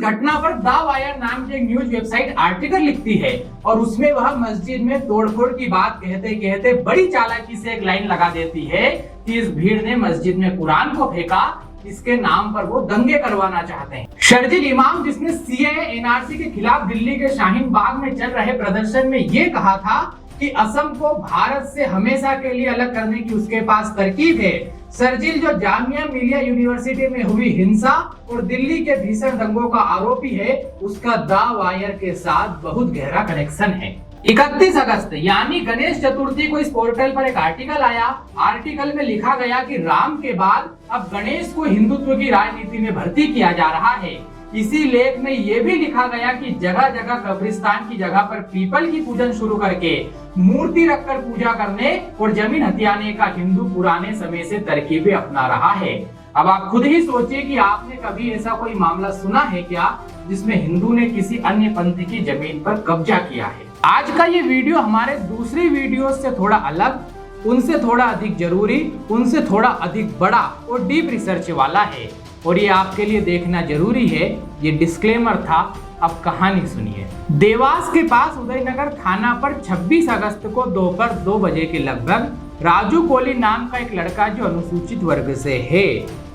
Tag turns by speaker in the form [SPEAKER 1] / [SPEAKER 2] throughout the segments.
[SPEAKER 1] घटना पर the wire नाम की एक न्यूज वेबसाइट आर्टिकल लिखती है और उसमें वह मस्जिद में तोड़फोड़ की बात कहते कहते बड़ी चालाकी से एक लाइन लगा देती है कि इस भीड़ ने मस्जिद में कुरान को फेंका, इसके नाम पर वो दंगे करवाना चाहते हैं। शर्जील इमाम, जिसने सीएए एनआरसी के खिलाफ दिल्ली के शाहीन बाग में चल रहे प्रदर्शन में ये कहा था कि असम को भारत से हमेशा के लिए अलग करने की उसके पास तरकीब है। शर्जील, जो जामिया मिलिया यूनिवर्सिटी में हुई हिंसा और दिल्ली के भीषण दंगों का आरोपी है, उसका द वायर के साथ बहुत गहरा कनेक्शन है। 31 अगस्त यानी गणेश चतुर्थी को इस पोर्टल पर एक आर्टिकल आया। आर्टिकल में लिखा गया कि राम के बाद अब गणेश को हिंदुत्व की राजनीति में भर्ती किया जा रहा है। इसी लेख में यह भी लिखा गया कि जगह जगह कब्रिस्तान की जगह पर पीपल की पूजन शुरू करके मूर्ति रखकर पूजा करने और जमीन हथियाने का हिंदू पुराने समय से तरकीबें अपना रहा है। अब आप खुद ही सोचिए कि आपने कभी ऐसा कोई मामला सुना है क्या जिसमें हिंदू ने किसी अन्य पंथ की जमीन पर कब्जा किया है। आज का ये वीडियो हमारे दूसरी वीडियो से थोड़ा अलग, उनसे थोड़ा अधिक जरूरी, उनसे थोड़ा अधिक बड़ा और डीप रिसर्च वाला है और ये आपके लिए देखना जरूरी है। ये डिस्क्लेमर था, अब कहानी सुनिए। देवास के पास उदयनगर थाना पर 26 अगस्त को दोपहर 2 बजे के लगभग राजू कोली नाम का एक लड़का जो अनुसूचित वर्ग से है,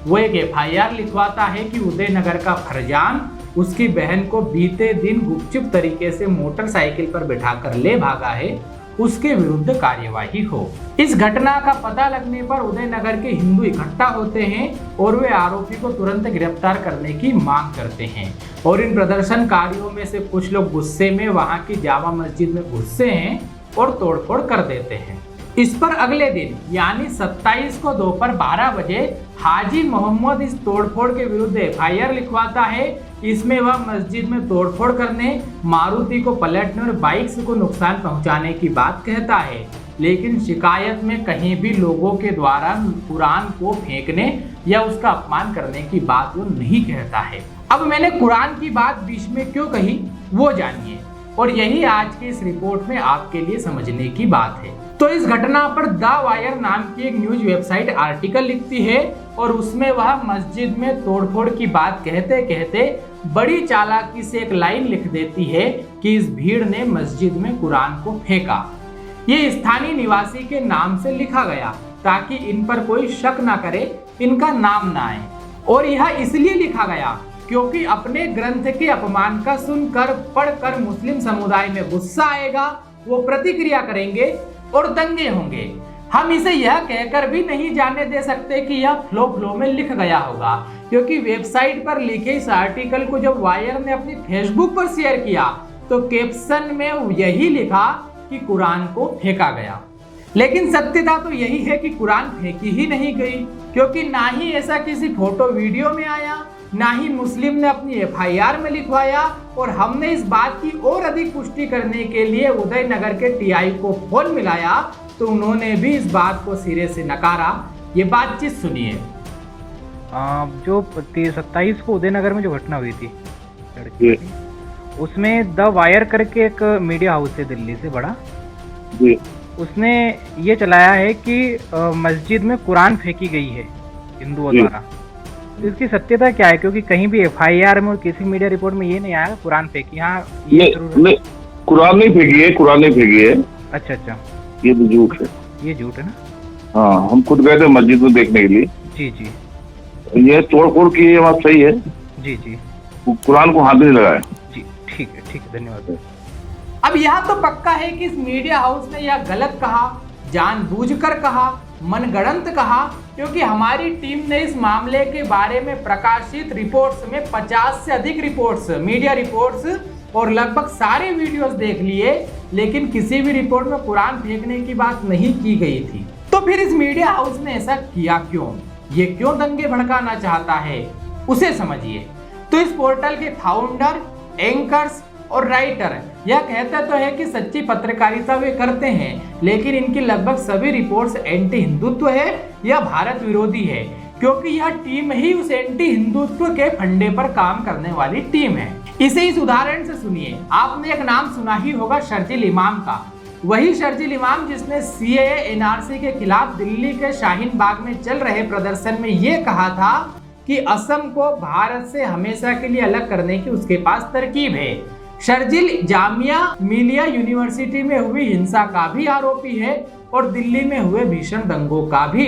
[SPEAKER 1] वो एक एफआईआर लिखवाता है कि उदयनगर का फरजान उसकी बहन को बीते दिन गुपचुप तरीके से मोटरसाइकिल पर बिठाकर ले भागा है, उसके विरुद्ध कार्यवाही हो। इस घटना का पता लगने पर उदयनगर के हिंदू इकट्ठा होते हैं और वे आरोपी को तुरंत गिरफ्तार करने की मांग करते हैं और इन प्रदर्शनकारियों में से कुछ लोग गुस्से में वहां की जामा मस्जिद में घुसते हैं और तोड़फोड़ कर देते हैं। इस पर अगले दिन यानी 27 को दोपहर 12 बजे हाजी मोहम्मद इस तोड़फोड़ के विरुद्ध एफआईआर लिखवाता है। इसमें वह मस्जिद में तोड़फोड़ करने, मारुति को पलटने और बाइक्स को नुकसान पहुंचाने की बात कहता है, लेकिन शिकायत में कहीं भी लोगों के द्वारा कुरान को फेंकने या उसका अपमान करने की बात वो नहीं कहता है। अब मैंने कुरान की बात बीच में क्यों कही वो जानिए और यही आज की इस रिपोर्ट में आपके लिए समझने की बात है। तो इस घटना पर द वायर नाम की एक न्यूज वेबसाइट आर्टिकल लिखती है और उसमें वह मस्जिद में तोड़फोड़ की बात कहते कहते बड़ी चालाकी से एक लाइन लिख देती है कि इस भीड़ ने मस्जिद में कुरान को फेंका। ये स्थानीय निवासी के नाम से लिखा गया ताकि इन पर कोई शक ना करे, इनका नाम ना आए। और यह इसलिए लिखा गया क्योंकि अपने ग्रंथ के अपमान का सुनकर पढ़कर मुस्लिम समुदाय में गुस्सा आएगा, वो प्रतिक्रिया करेंगे और दंगे होंगे। हम इसे यह कहकर भी नहीं जाने दे सकते कि यह फ्लो में लिख गया होगा, क्योंकि वेबसाइट पर लिखे इस आर्टिकल को जब वायर ने अपनी फेसबुक पर शेयर किया तो कैप्शन में यही लिखा कि कुरान को फेंका गया। लेकिन सत्यता तो यही है कि कुरान फेंकी ही नहीं गई, क्योंकि ना ही ऐसा किसी फोटो वीडियो में आया, ना ही मुस्लिम ने अपनी एफआईआर में लिखवाया। और हमने इस बात की और अधिक पुष्टि करने के लिए उदयनगर के टीआई को फोन मिलाया तो उन्होंने भी इस बात को सिरे से नकारा। ये बातचीत सुनिए।
[SPEAKER 2] जो 27 को उदयनगर में जो घटना हुई थी लड़की, उसमें द वायर करके एक मीडिया हाउस है दिल्ली से बड़ा, उसने ये चलाया है कि मस्जिद में कुरान फेंकी गई है हिंदुओं द्वारा। तो इसकी सत्यता क्या है? क्योंकि कहीं भी एफआईआर में और किसी मीडिया रिपोर्ट में ये नहीं आया कुरान फेंकी। हाँ, ये
[SPEAKER 3] नहीं, कुरान नहीं फेंकी है, कुरान नहीं फेंकी है।
[SPEAKER 2] अच्छा,
[SPEAKER 3] ये तो झूठ है।
[SPEAKER 2] ये झूठ है ना?
[SPEAKER 3] हाँ, हम खुद गए थे मस्जिद में देखने के लिए।
[SPEAKER 2] जी।
[SPEAKER 3] ये तोड़फोड़ की ये बात सही है।
[SPEAKER 2] जी।
[SPEAKER 3] कुरान को हाथ नहीं लगाया।
[SPEAKER 2] जी, ठीक है, धन्यवाद।
[SPEAKER 1] अब यह तो पक्का है कि इस मीडिया हाउस ने यह गलत कहा, जानबूझकर कहा, मनगढ़ंत कहा, क्योंकि हमारी टीम ने इस मामले के बारे में प्रकाशित रिपोर्ट्स में 50 से अधिक रिपोर्ट्स, मीडिया रिपोर्ट्स और लगभग सारे वीडियोस देख लिए, लेकिन किसी भी रिपोर्ट में कुरान फेंकने की बात नहीं की गई थी। तो फिर इस मीडिया हाउस ने ऐसा किया क्यों? ये क्यों दंगे भड़काना चाहता है, उसे समझिए। तो इस पोर्टल के फाउंडर, एंकर्स और राइटर यह कहते तो है कि सच्ची पत्रकारिता वे करते हैं, लेकिन इनकी लगभग सभी रिपोर्ट्स एंटी हिंदुत्व है या भारत विरोधी है, क्योंकि यह टीम ही उस एंटी हिंदुत्व के फंडे पर काम करने वाली टीम है। इसे इस उदाहरण से सुनिए। आपने एक नाम सुना ही होगा, शर्जील इमाम का। वही शर्जील इमाम जिसने सीएए एनआरसी के खिलाफ दिल्ली के शाहीन बाग में चल रहे प्रदर्शन में ये कहा था कि असम को भारत से हमेशा के लिए अलग करने की उसके पास तरकीब है। शर्जिल जामिया मिलिया यूनिवर्सिटी में हुई हिंसा का भी आरोपी है और दिल्ली में हुए भीषण दंगों का भी,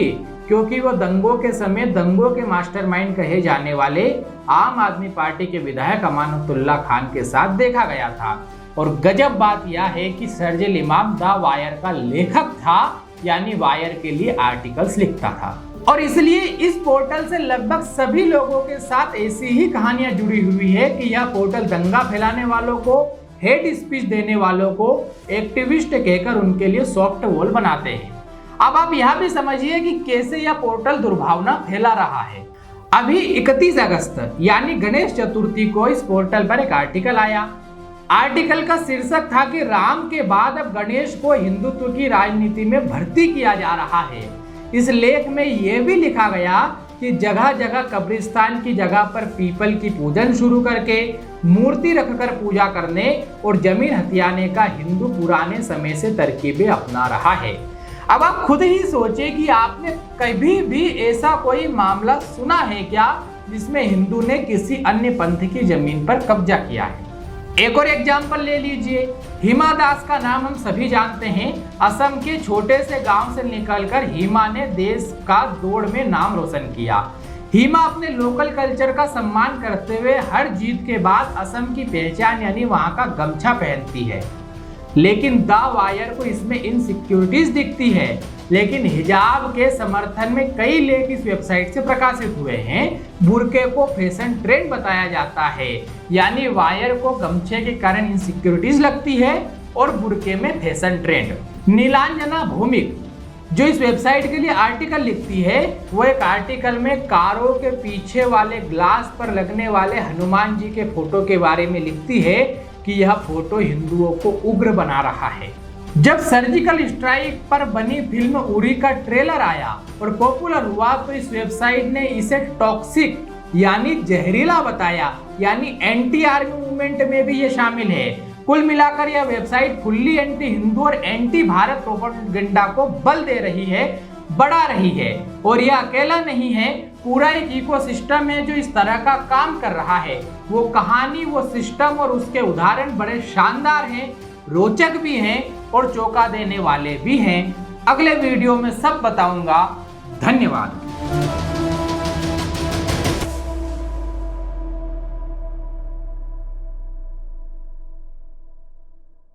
[SPEAKER 1] क्योंकि वो दंगों के समय दंगों के मास्टरमाइंड कहे जाने वाले आम आदमी पार्टी के विधायक अमानतुल्लाह खान के साथ देखा गया था। और गजब बात यह है कि शर्जिल इमाम द वायर का लेखक था, यानी वायर के लिए आर्टिकल्स लिखता था। और इसलिए इस पोर्टल से लगभग सभी लोगों के साथ ऐसी ही कहानियां जुड़ी हुई है कि यह पोर्टल दंगा फैलाने वालों को, हेट स्पीच देने वालों को एक्टिविस्ट कहकर उनके लिए सॉफ्ट वॉल बनाते हैं। अब आप यह भी समझिए कि कैसे यह पोर्टल दुर्भावना फैला रहा है। अभी 31 अगस्त यानी गणेश चतुर्थी को इस पोर्टल पर एक आर्टिकल आया। आर्टिकल का शीर्षक था कि राम के बाद अब गणेश को हिंदुत्व की राजनीति में भर्ती किया जा रहा है। इस लेख में यह भी लिखा गया कि जगह जगह कब्रिस्तान की जगह पर पीपल की पूजन शुरू करके मूर्ति रखकर पूजा करने और जमीन हथियाने का हिंदू पुराने समय से तरकीबें अपना रहा है। अब आप खुद ही सोचिए कि आपने कभी भी ऐसा कोई मामला सुना है क्या जिसमें हिंदू ने किसी अन्य पंथ की जमीन पर कब्जा किया है। एक और एग्जाम्पल ले लीजिए, हिमा दास का नाम हम सभी जानते हैं। असम के छोटे से गांव से निकलकर हिमा ने देश का दौड़ में नाम रोशन किया। हिमा अपने लोकल कल्चर का सम्मान करते हुए हर जीत के बाद असम की पहचान यानी वहां का गमछा पहनती है, लेकिन द वायर को इसमें इनसिक्योरिटीज दिखती है। लेकिन हिजाब के समर्थन में कई लेख इस वेबसाइट से प्रकाशित हुए हैं। बुर्के को फैशन ट्रेंड बताया जाता है, यानी वायर को गमछे के कारण इनसिक्योरिटीज लगती है और बुर्के में फैशन ट्रेंड। नीलांजना भौमिक जो इस वेबसाइट के लिए आर्टिकल लिखती है, वो एक आर्टिकल में कारों के पीछे वाले ग्लास पर लगने वाले हनुमान जी के फोटो के बारे में लिखती है कि यह फोटो हिंदुओं को उग्र बना रहा है। जब सर्जिकल स्ट्राइक पर बनी फिल्म उरी का ट्रेलर आया और पॉपुलर हुआ तो इस वेबसाइट ने इसे टॉक्सिक यानी जहरीला बताया, यानी एंटी आर्मी मूवमेंट में भी ये शामिल है। कुल मिलाकर यह वेबसाइट फुल्ली एंटी हिंदू और एंटी भारत प्रोपेगेंडा को बल दे रही है, बढ़ा रही है। और यह अकेला नहीं है, पूरा एक इकोसिस्टम है जो इस तरह का काम कर रहा है। वो कहानी, वो सिस्टम और उसके उदाहरण बड़े शानदार हैं, रोचक भी हैं और चौंका देने वाले भी हैं। अगले वीडियो में सब बताऊंगा। धन्यवाद।